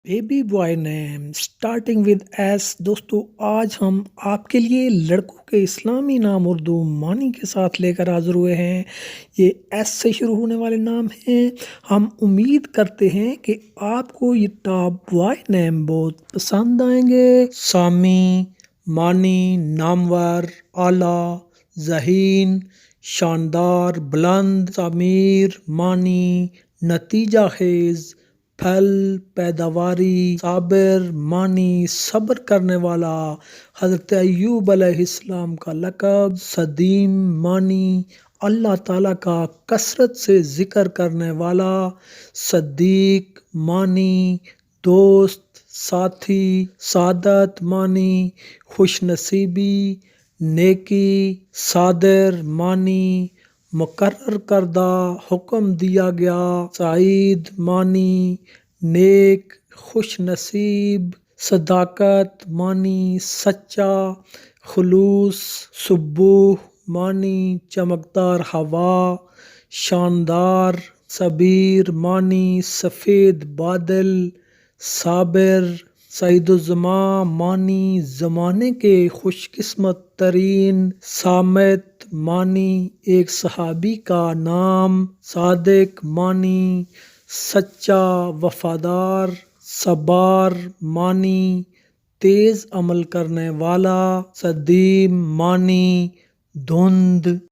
Baby boy name starting with S. دوستو آج ہم آپ کے لیے لڑکوں کے اسلامی نام اردو معنی کے ساتھ لے کر حاضر ہوئے ہیں. یہ ایس سے شروع ہونے والے نام ہیں. ہم امید کرتے ہیں کہ آپ کو یہ ٹاپ بوائے نیم بہت پسند آئیں گے. سامی معنی نامور، اعلیٰ، ذہین، شاندار، بلند. سمیر معنی نتیجہ خیز، پھل، پیداواری. صابر معنی صبر کرنے والا، حضرت ایوب علیہ السلام کا لقب. صدیم معنی اللہ تعالیٰ کا کثرت سے ذکر کرنے والا. صدیق معنی دوست، ساتھی. سعادت معنی خوش نصیبی، نیکی. صادر معنی مقرر کردہ، حکم دیا گیا. سعید معنی نیک، خوش نصیب. صداقت معنی سچا، خلوص. صبوح معنی چمکدار ہوا، شاندار. صبیر معنی سفید بادل، صابر. سعید الزمان معنی زمانے کے خوش قسمت ترین. صامت معنی ایک صحابی کا نام. صادق معنی سچا، وفادار. صبار معنی تیز عمل کرنے والا. صدیم معنی دھند.